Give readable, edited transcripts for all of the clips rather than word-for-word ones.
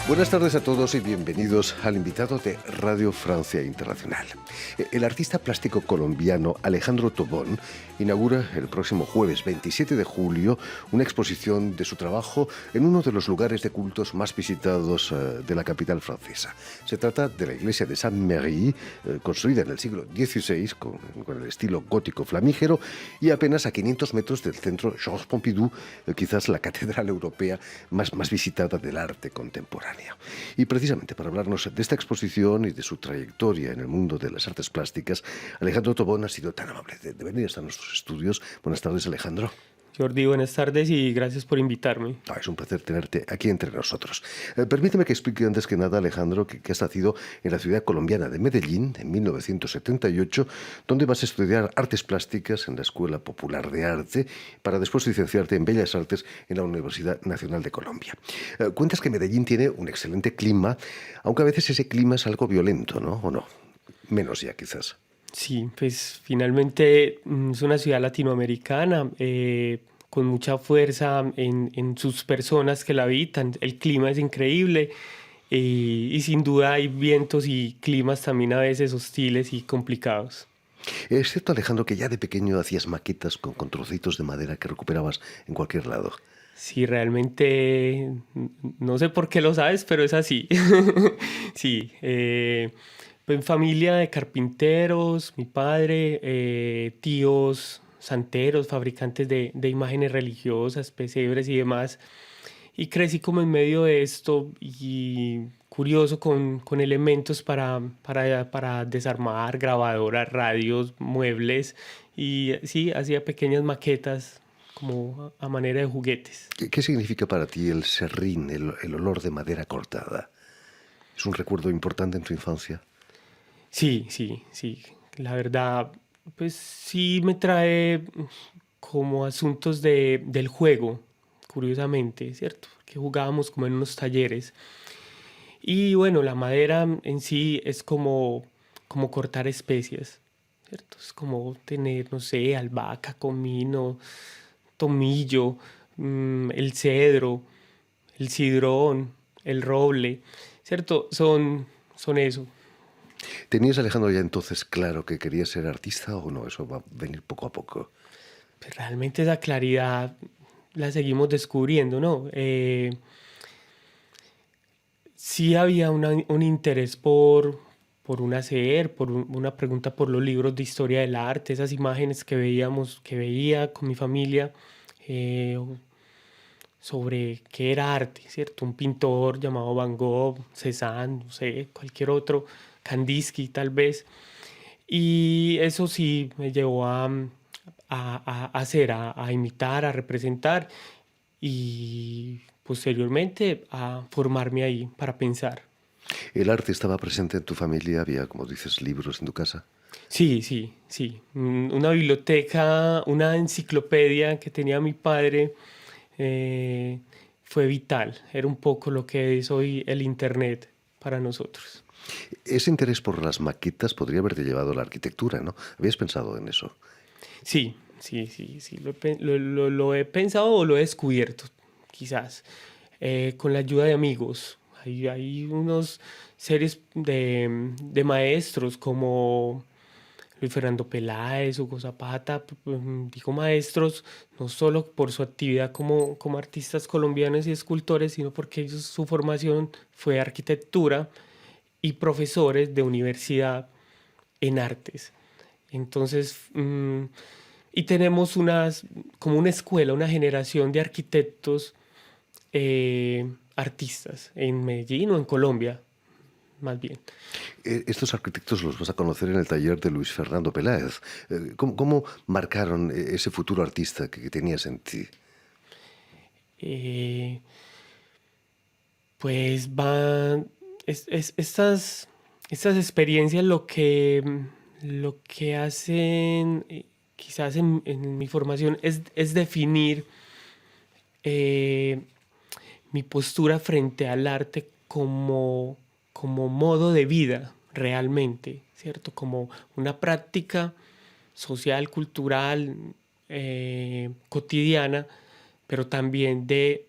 Buenas tardes a todos y bienvenidos al invitado de Radio Francia Internacional. El artista plástico colombiano Alejandro Tobón inaugura el próximo jueves 27 de julio una exposición de su trabajo en uno de los lugares de cultos más visitados de la capital francesa. Se trata de la iglesia de Saint-Merry, construida en el siglo XVI con el estilo gótico flamígero y apenas a 500 metros del centro Georges Pompidou, quizás la catedral europea más visitada del arte contemporáneo. Y precisamente para hablarnos de esta exposición y de su trayectoria en el mundo de las artes plásticas, Alejandro Tobón ha sido tan amable de venir hasta nuestros estudios. Buenas tardes, Alejandro. Jordi, buenas tardes y gracias por invitarme. Es un placer tenerte aquí entre nosotros. Permíteme que explique antes que nada, Alejandro, que has nacido en la ciudad colombiana de Medellín en 1978, donde vas a estudiar artes plásticas en la Escuela Popular de Arte para después licenciarte en Bellas Artes en la Universidad Nacional de Colombia. Cuentas que Medellín tiene un excelente clima, aunque a veces ese clima es algo violento, ¿no? ¿O no? Menos ya, quizás. Sí, pues finalmente es una ciudad latinoamericana con mucha fuerza en sus personas que la habitan. El clima es increíble y sin duda hay vientos y climas también a veces hostiles y complicados. Es cierto, Alejandro, que ya de pequeño hacías maquetas con trocitos de madera que recuperabas en cualquier lado. Sí, realmente no sé por qué lo sabes, pero es así. Sí, en familia de carpinteros, mi padre, tíos santeros, fabricantes de imágenes religiosas, pesebres y demás. Y crecí como en medio de esto y curioso con elementos para desarmar, grabadoras, radios, muebles. Y sí, hacía pequeñas maquetas como a manera de juguetes. ¿Qué significa para ti el serrín, el olor de madera cortada? ¿Es un recuerdo importante en tu infancia? Sí, sí, sí. La verdad, pues sí me trae como asuntos del juego, curiosamente, ¿cierto? Que jugábamos como en unos talleres. Y bueno, la madera en sí es como cortar especias, ¿cierto? Es como tener, no sé, albahaca, comino, tomillo, el cedro, el cidrón, el roble, ¿cierto? Son eso. ¿Tenías, Alejandro, ya entonces claro que querías ser artista o no? Eso va a venir poco a poco. Pues realmente esa claridad la seguimos descubriendo, ¿no? Sí había un interés por un hacer, una pregunta por los libros de historia del arte, esas imágenes que veía con mi familia eh, sobre qué era arte, ¿cierto? Un pintor llamado Van Gogh, Cézanne, no sé, cualquier otro, Kandinsky tal vez. Y eso sí me llevó a hacer, a imitar, a representar y posteriormente a formarme ahí para pensar. ¿El arte estaba presente en tu familia? ¿Había, como dices, libros en tu casa? Sí, sí, sí. Una biblioteca, una enciclopedia que tenía mi padre eh, fue vital. Era un poco lo que es hoy el Internet para nosotros. Ese interés por las maquetas podría haberte llevado a la arquitectura, ¿no? ¿Habías pensado en eso? Sí, sí, sí, sí. Lo he pensado o lo he descubierto, quizás, con la ayuda de amigos. Hay unos series de maestros como Luis Fernando Peláez, Hugo Zapata, digo maestros, no solo por su actividad como artistas colombianos y escultores, sino porque ellos, su formación fue arquitectura y profesores de universidad en artes. Entonces, y tenemos como una escuela, una generación de arquitectos artistas en Medellín o en Colombia, más bien. Estos arquitectos los vas a conocer en el taller de Luis Fernando Peláez. ¿Cómo marcaron ese futuro artista que tenías en ti? Eh, pues van, estas experiencias lo que hacen, quizás en mi formación, es definir eh, mi postura frente al arte como modo de vida realmente, ¿cierto? Como una práctica social, cultural, cotidiana, pero también de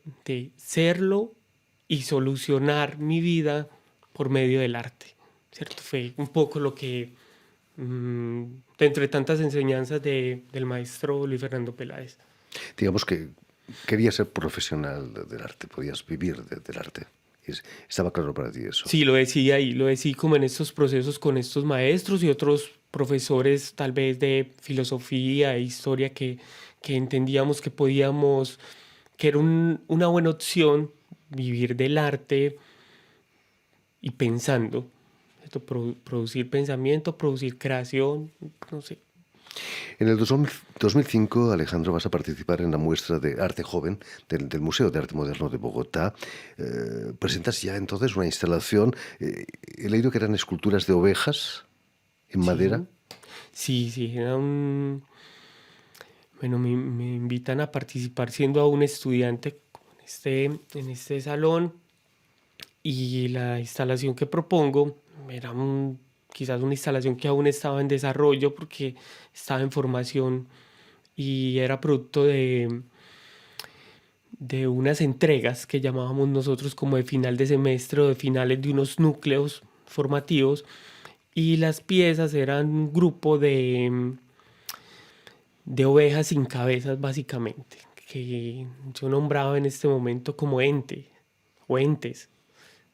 serlo y solucionar mi vida por medio del arte, ¿cierto? Fue un poco lo que, dentro de tantas enseñanzas del maestro Luis Fernando Peláez. Digamos que querías ser profesional del arte, podías vivir del arte. Estaba claro para ti eso. Sí, lo decía ahí, lo decía como en estos procesos con estos maestros y otros profesores tal vez de filosofía e historia que entendíamos que podíamos, que era una buena opción vivir del arte y pensando, ¿cierto? Producir pensamiento, producir creación, no sé. En el 2005, Alejandro, vas a participar en la muestra de arte joven del Museo de Arte Moderno de Bogotá. Presentas ya entonces una instalación. He leído que eran esculturas de ovejas en madera. Sí, sí, sí, era un... Bueno, me invitan a participar siendo aún estudiante en este salón y la instalación que propongo era quizás una instalación que aún estaba en desarrollo porque estaba en formación y era producto de unas entregas que llamábamos nosotros como de final de semestre o de finales de unos núcleos formativos y las piezas eran un grupo de ovejas sin cabezas básicamente, que yo nombraba en este momento como ente o entes,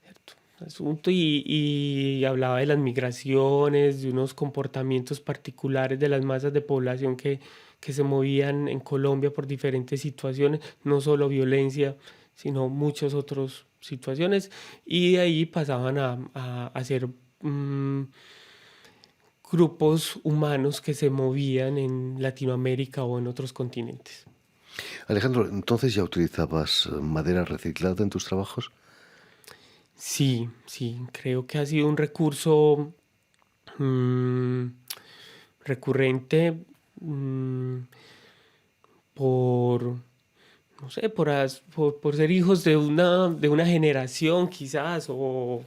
¿cierto? Asunto y hablaba de las migraciones, de unos comportamientos particulares de las masas de población que se movían en Colombia por diferentes situaciones, no solo violencia, sino muchas otras situaciones, y de ahí pasaban a hacer grupos humanos que se movían en Latinoamérica o en otros continentes. Alejandro, ¿entonces ya utilizabas madera reciclada en tus trabajos? Sí, sí, creo que ha sido un recurso mm, recurrente, mm, por, no sé, por ser hijos de una generación quizás, o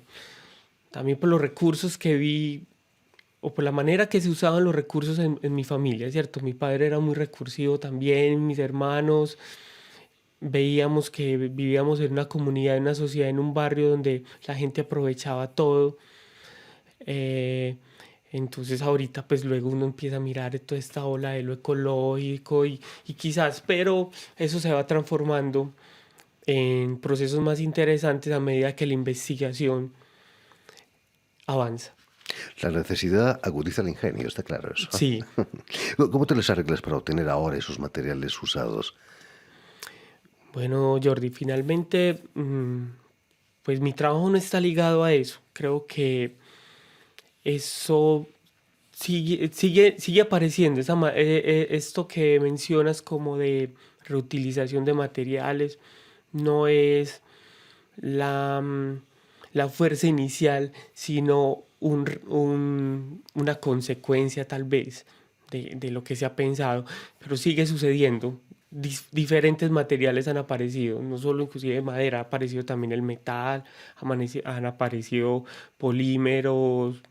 también por los recursos que vi, o por la manera que se usaban los recursos en mi familia, ¿cierto? Mi padre era muy recursivo también, mis hermanos. Veíamos que vivíamos en una comunidad, en una sociedad, en un barrio donde la gente aprovechaba todo. eh, entonces ahorita pues luego uno empieza a mirar toda esta ola de lo ecológico y quizás, pero eso se va transformando en procesos más interesantes a medida que la investigación avanza. La necesidad agudiza el ingenio, está claro eso. Sí, ¿Cómo te les arreglas para obtener ahora esos materiales usados? bueno, Jordi, finalmente, pues mi trabajo no está ligado a eso. Creo que eso sigue apareciendo. Esto que mencionas como de reutilización de materiales no es la, la fuerza inicial, sino una consecuencia tal vez de lo que se ha pensado, pero sigue sucediendo. Diferentes materiales han aparecido, no solo inclusive madera, ha aparecido también el metal, han aparecido polímeros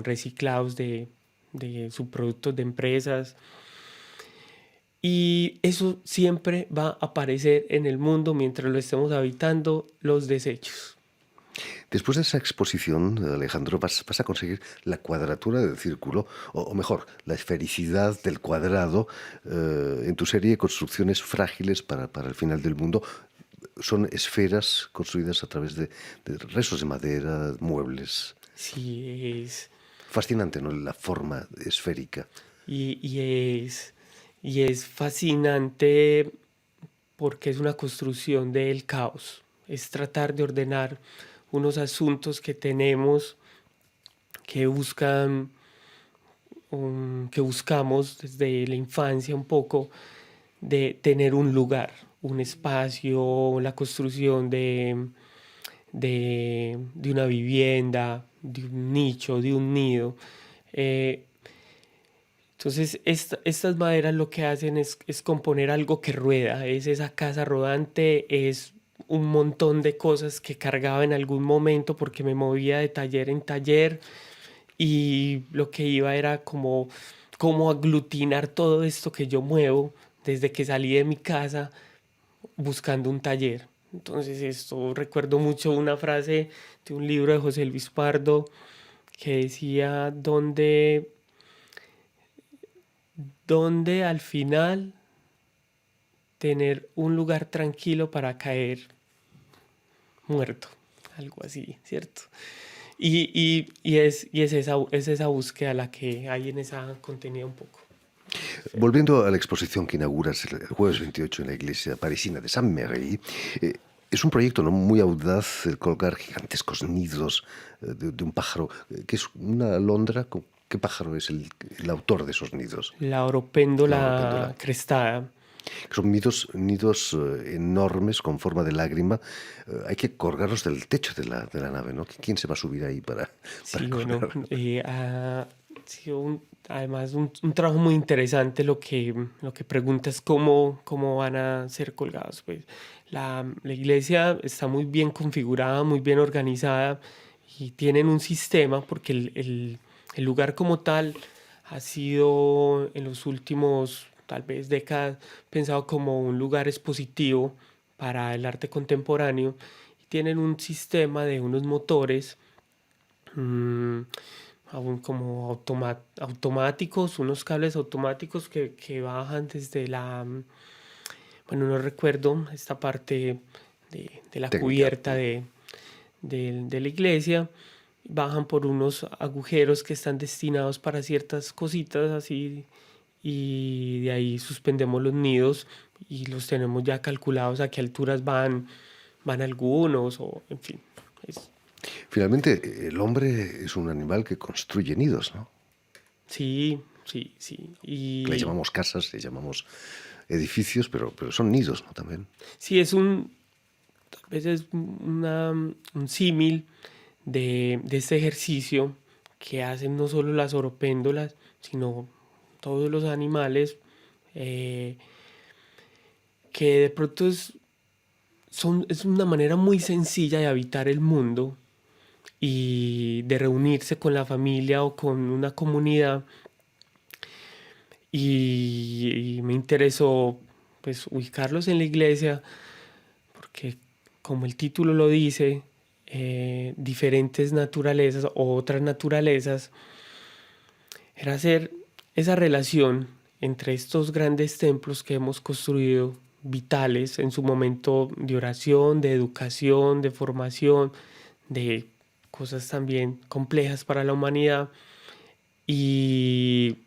reciclados de subproductos de empresas. Y eso siempre va a aparecer en el mundo mientras lo estemos habitando, los desechos. Después de esa exposición, Alejandro, vas a conseguir la cuadratura del círculo, o mejor, la esfericidad del cuadrado en tu serie de construcciones frágiles para el final del mundo. Son esferas construidas a través de restos de madera, muebles. Sí, Fascinante, ¿no? La forma esférica. y, y es, y es fascinante porque es una construcción del caos. Es tratar de ordenar unos asuntos que tenemos que buscan, que buscamos desde la infancia un poco, de tener un lugar, un espacio, la construcción de una vivienda, de un nicho, de un nido. Eh, entonces, estas maderas lo que hacen es componer algo que rueda, es esa casa rodante, es un montón de cosas que cargaba en algún momento porque me movía de taller en taller y lo que iba era como aglutinar todo esto que yo muevo desde que salí de mi casa buscando un taller. Entonces esto recuerdo mucho una frase de un libro de José Luis Pardo que decía donde al final tener un lugar tranquilo para caer muerto, algo así, ¿cierto? Es esa búsqueda la que hay en esa contenida un poco. Volviendo a la exposición que inauguras el jueves 28 en la iglesia parisina de Saint-Merry, es un proyecto no muy audaz el colgar gigantescos nidos de un pájaro, que es una alondra. ¿Qué pájaro es el autor de esos nidos? La La oropéndola. oropéndola crestada. Son nidos enormes con forma de lágrima. Hay que colgarlos del techo de la nave, ¿no? ¿Quién se va a subir ahí para Sí, bueno, colgar? ha sido además un trabajo muy interesante lo que preguntas cómo van a ser colgados. Pues la iglesia está muy bien configurada, muy bien organizada y tienen un sistema porque el lugar como tal ha sido en los últimos tal vez décadas pensado como un lugar expositivo para el arte contemporáneo. Y tienen un sistema de unos motores mm, aún como automáticos, unos cables automáticos que bajan desde bueno, no recuerdo esta parte de la Técnica. cubierta de la iglesia, bajan por unos agujeros que están destinados para ciertas cositas así y de ahí suspendemos los nidos y los tenemos ya calculados a qué alturas van algunos o en fin. es- Finalmente, el hombre es un animal que construye nidos, ¿no? sí, sí, sí. Le Y llamamos casas, le llamamos edificios, pero son nidos, ¿no? También. sí, tal vez es un símil de este ejercicio que hacen no solo las oropéndolas, sino todos los animales, eh, que de pronto es una manera muy sencilla de habitar el mundo y de reunirse con la familia o con una comunidad. Y me interesó pues ubicarlos en la iglesia porque como el título lo dice, diferentes naturalezas o otras naturalezas, era hacer esa relación entre estos grandes templos que hemos construido, vitales en su momento de oración, de educación, de formación, de cosas también complejas para la humanidad. Y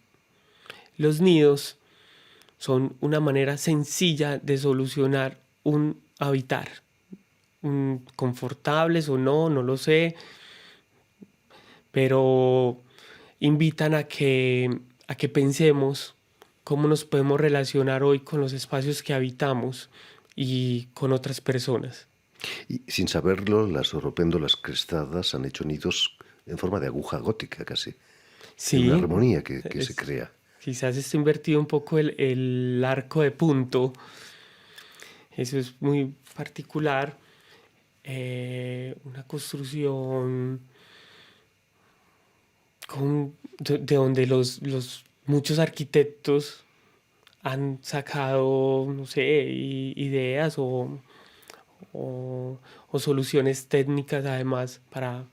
los nidos son una manera sencilla de solucionar un habitar. Confortables o no, no lo sé, pero invitan a que pensemos cómo nos podemos relacionar hoy con los espacios que habitamos y con otras personas. Y sin saberlo, las oropéndolas crestadas han hecho nidos en forma de aguja gótica casi. Hay una Sí, armonía que se es, crea. quizás está invertido un poco el arco de punto, eso es muy particular, una construcción de donde los muchos arquitectos han sacado, no sé, ideas o soluciones técnicas además para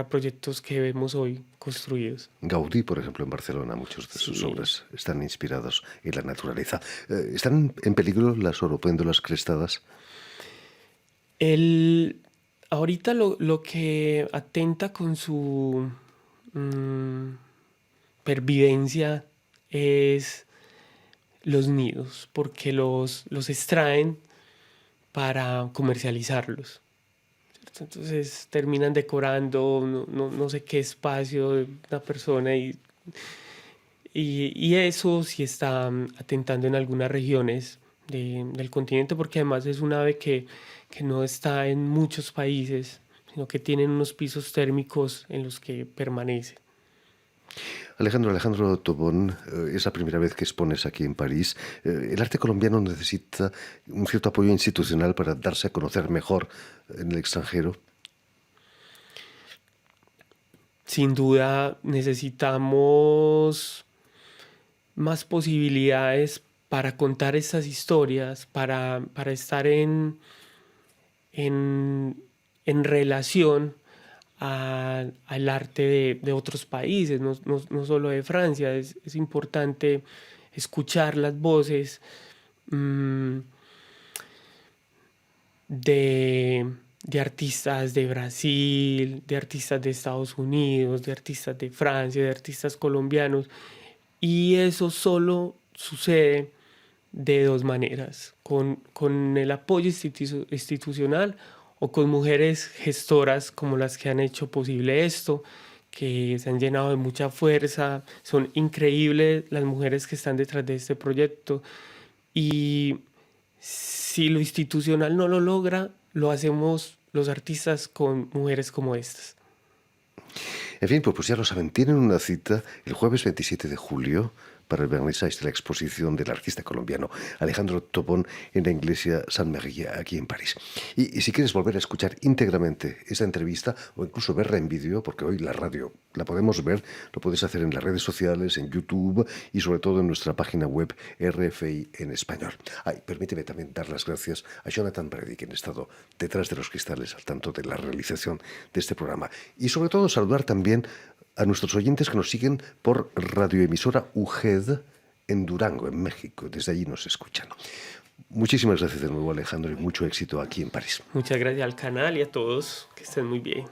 proyectos que vemos hoy construidos. Gaudí, por ejemplo, en Barcelona, muchas de sus Sí. obras están inspiradas en la naturaleza. ¿Están en peligro las oropéndolas crestadas? El, ahorita lo que atenta con su mm, pervivencia es los nidos, porque los extraen para comercializarlos. ¿Cierto? Entonces terminan decorando no sé qué espacio de una persona y eso sí está atentando en algunas regiones del continente porque además es un ave que no está en muchos países, sino que tienen unos pisos térmicos en los que permanece. Alejandro Tobón, es la primera vez que expones aquí en París. El arte colombiano necesita un cierto apoyo institucional para darse a conocer mejor en el extranjero. Sin duda necesitamos más posibilidades para contar estas historias, para estar en relación al arte de otros países, no solo de Francia. Es importante escuchar las voces de artistas de Brasil, de artistas de Estados Unidos, de artistas de Francia, de artistas colombianos. Y eso solo sucede de dos maneras, con el apoyo institucional o con mujeres gestoras como las que han hecho posible esto, que se han llenado de mucha fuerza. Son increíbles las mujeres que están detrás de este proyecto. Y si lo institucional no lo logra, lo hacemos los artistas con mujeres como estas. En fin, pues ya lo saben, tienen una cita el jueves 27 de julio para el vernissage de la exposición del artista colombiano Alejandro Tobón en la iglesia Sainte-Marie, aquí en París. Y si quieres volver a escuchar íntegramente esta entrevista o incluso verla en vídeo, porque hoy la radio la podemos ver, lo puedes hacer en las redes sociales, en YouTube y sobre todo en nuestra página web RFI en español. Permíteme también dar las gracias a Jonathan Brady, quien ha estado detrás de los cristales al tanto de la realización de este programa. Y sobre todo saludar también a nuestros oyentes que nos siguen por radioemisora UGED en Durango, en México. Desde allí nos escuchan. Muchísimas gracias de nuevo, Alejandro, y mucho éxito aquí en París. Muchas gracias al canal y a todos. Que estén muy bien.